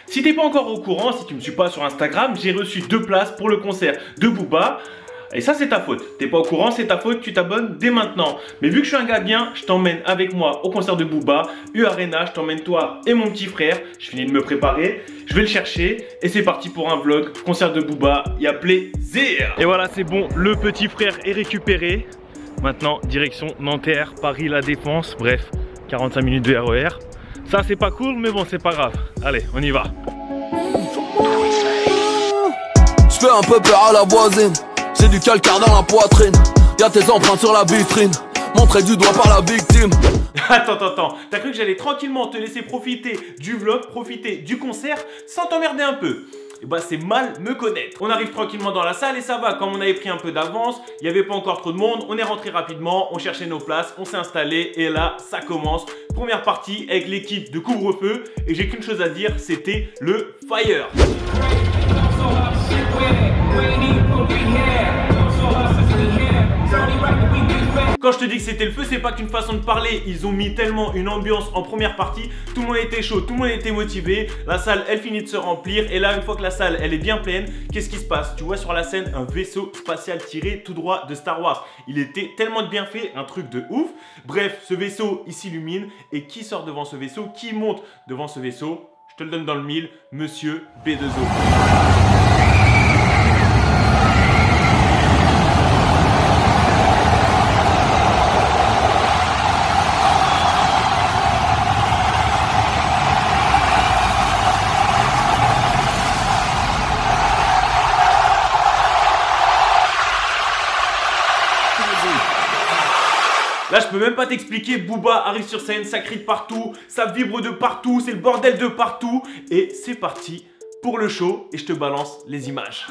Si t'es pas encore au courant, si tu me suis pas sur Instagram, j'ai reçu 2 places pour le concert de Booba. Et ça c'est ta faute, t'es pas au courant, c'est ta faute, tu t'abonnes dès maintenant. Mais vu que je suis un gars bien, je t'emmène avec moi au concert de Booba, U-Arena, je t'emmène toi et mon petit frère. Je finis de me préparer, je vais le chercher et c'est parti pour un vlog, concert de Booba, il y a plaisir. Et voilà c'est bon, le petit frère est récupéré. Maintenant direction Nanterre, Paris, La Défense, bref, 45 minutes de RER. Ça c'est pas cool mais bon c'est pas grave, allez on y va. Je fais un peu peur à la voisine. J'ai du calcaire dans la poitrine. Y'a tes empreintes sur la vitrine, montré du doigt par la victime. Attends, t'as cru que j'allais tranquillement te laisser profiter du vlog, profiter du concert sans t'emmerder un peu? Et bah c'est mal me connaître. On arrive tranquillement dans la salle et ça va, comme on avait pris un peu d'avance, il n'y avait pas encore trop de monde, on est rentré rapidement, on cherchait nos places, on s'est installé et là ça commence. Première partie avec l'équipe de couvre-feu et j'ai qu'une chose à dire, c'était le fire. Quand je te dis que c'était le feu, c'est pas qu'une façon de parler. Ils ont mis tellement une ambiance en première partie. Tout le monde était chaud, tout le monde était motivé. La salle, elle finit de se remplir. Et là, une fois que la salle, elle est bien pleine, qu'est-ce qui se passe? Tu vois sur la scène un vaisseau spatial tiré tout droit de Star Wars. Il était tellement bien fait, un truc de ouf. Bref, ce vaisseau, il s'illumine. Et qui sort devant ce vaisseau? Qui monte devant ce vaisseau? Je te le donne dans le mille, Monsieur B2O. Là je peux même pas t'expliquer, Booba arrive sur scène, ça crie de partout, ça vibre de partout, c'est le bordel de partout. Et c'est parti pour le show et je te balance les images.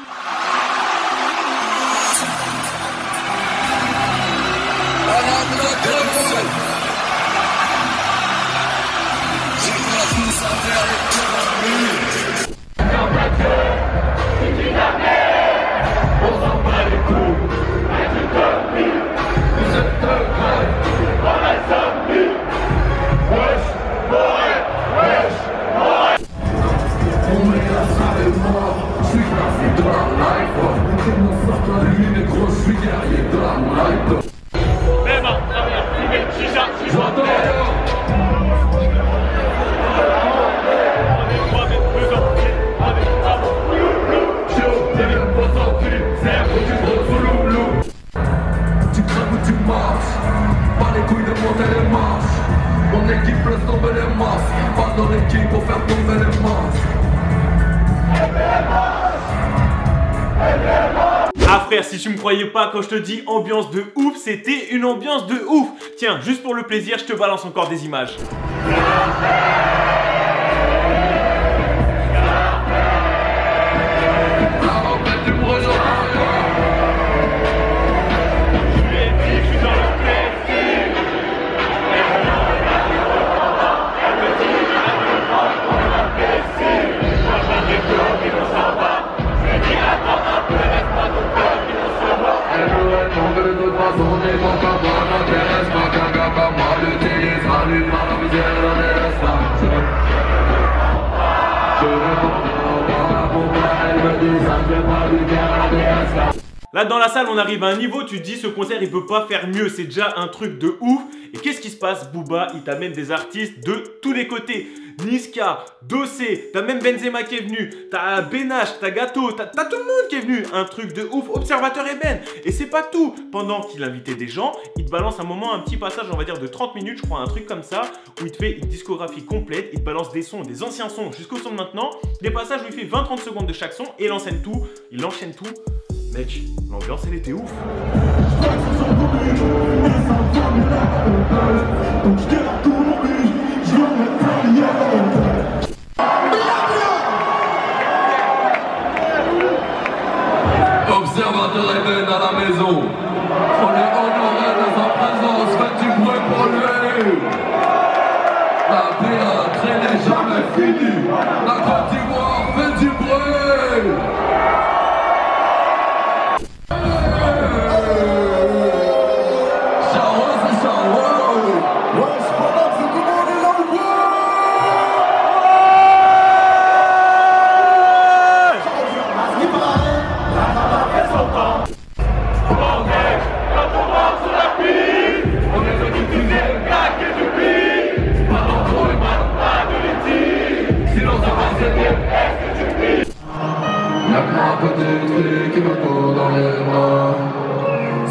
Mon équipe laisse tomber les masses. Pas dans l'équipe pour faire tomber les masses. Ah frère, si tu me croyais pas quand je te dis ambiance de ouf, c'était une ambiance de ouf. Tiens, juste pour le plaisir, je te balance encore des images. Là dans la salle on arrive à un niveau, tu te dis ce concert il peut pas faire mieux, c'est déjà un truc de ouf. Et qu'est-ce qui se passe? Booba il t'amène des artistes de tous les côtés. Niska, Dossé, t'as même Benzema qui est venu, t'as Benache, t'as Gato, t'as tout le monde qui est venu. Un truc de ouf, Observateur Eben. Et c'est pas tout, pendant qu'il invitait des gens, il te balance un moment, un petit passage on va dire de 30 minutes, je crois, un truc comme ça, où il te fait une discographie complète, il te balance des sons, des anciens sons jusqu'au son de maintenant, des passages où il fait 20-30 secondes de chaque son et il enchaîne tout. Mec, l'ambiance elle était ouf. Observateur Eben à la maison. On est honoré de sa présence. Faites du bruit pour lui. La piraterie n'est jamais finie. La Côte d'Ivoire fait du bruit.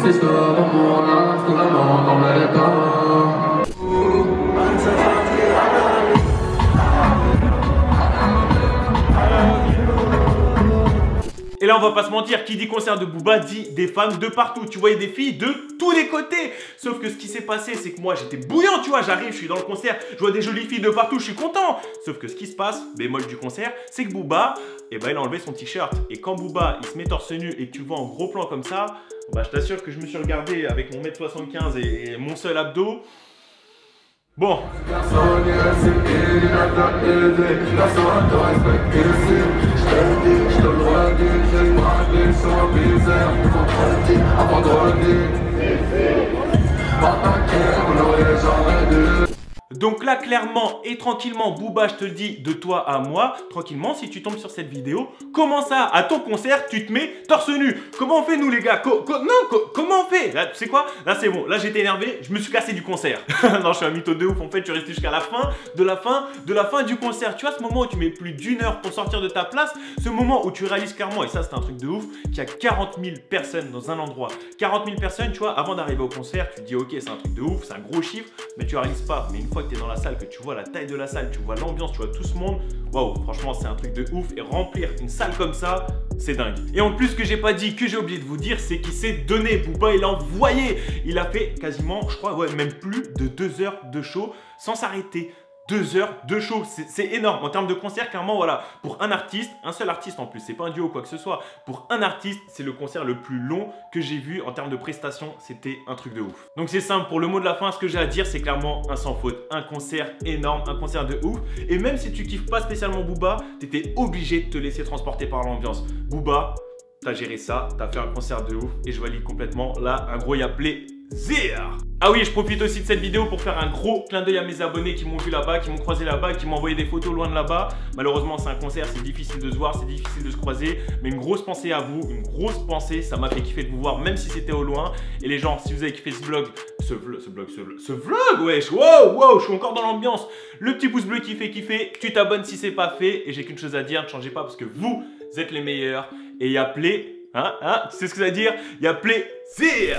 c'est ce moment-là, tout le monde en l'état. Et là on va pas se mentir, qui dit concert de Booba dit des femmes de partout. Tu voyais des filles de tous les côtés. Sauf que ce qui s'est passé, c'est que moi j'étais bouillant, tu vois. J'arrive, je suis dans le concert, je vois des jolies filles de partout, je suis content. Sauf que ce qui se passe, bémol du concert, c'est que Booba, eh ben, il a enlevé son t-shirt. Et quand Booba il se met torse nu et que tu le vois en gros plan comme ça, bah, je t'assure que je me suis regardé avec mon 1m75 et mon seul abdos. Bon. Donc là, clairement et tranquillement, Booba, je te le dis, de toi à moi, tranquillement, si tu tombes sur cette vidéo, comment ça, à ton concert, tu te mets torse nu? Comment on fait, nous, les gars? Comment on fait? Là, tu sais quoi? Là, c'est bon. Là, j'étais énervé, je me suis cassé du concert. Non, je suis un mytho de ouf. En fait, je suis resté jusqu'à la fin de la fin du concert. Tu vois, ce moment où tu mets plus d'une heure pour sortir de ta place, ce moment où tu réalises clairement, et ça, c'est un truc de ouf, qu'il y a 40 000 personnes dans un endroit. 40 000 personnes, tu vois, avant d'arriver au concert, tu te dis, ok, c'est un truc de ouf, c'est un gros chiffre, mais tu réalises pas. Mais une fois que tu es dans la salle, que tu vois la taille de la salle, tu vois l'ambiance, tu vois tout ce monde, waouh, franchement, c'est un truc de ouf. Et remplir une salle comme ça, c'est dingue. Et en plus, ce que j'ai pas dit, que j'ai oublié de vous dire, c'est qu'il s'est donné. Booba, il a envoyé. Il a fait quasiment, je crois, ouais, même plus de 2 heures de show sans s'arrêter. 2 heures de show, c'est énorme. En termes de concert, clairement, voilà, pour un artiste, un seul artiste en plus, c'est pas un duo ou quoi que ce soit. Pour un artiste, c'est le concert le plus long que j'ai vu en termes de prestations. C'était un truc de ouf. Donc c'est simple, pour le mot de la fin, ce que j'ai à dire, c'est clairement un sans faute. Un concert énorme, un concert de ouf. Et même si tu kiffes pas spécialement Booba, t'étais obligé de te laisser transporter par l'ambiance. Booba, t'as géré ça, t'as fait un concert de ouf et je valide complètement. Là, un gros plaisir. Ah oui, je profite aussi de cette vidéo pour faire un gros clin d'œil à mes abonnés qui m'ont vu là-bas, qui m'ont croisé là-bas, qui m'ont envoyé des photos loin de là-bas. Malheureusement, c'est un concert, c'est difficile de se voir, c'est difficile de se croiser. Mais une grosse pensée à vous, une grosse pensée, ça m'a fait kiffer de vous voir, même si c'était au loin. Et les gens, si vous avez kiffé ce vlog, wesh, wow, je suis encore dans l'ambiance. Le petit pouce bleu qui fait kiffer, tu t'abonnes si c'est pas fait. Et j'ai qu'une chose à dire, ne changez pas parce que vous êtes les meilleurs. Et il y a tu sais ce que ça veut dire? Il y a plaisir.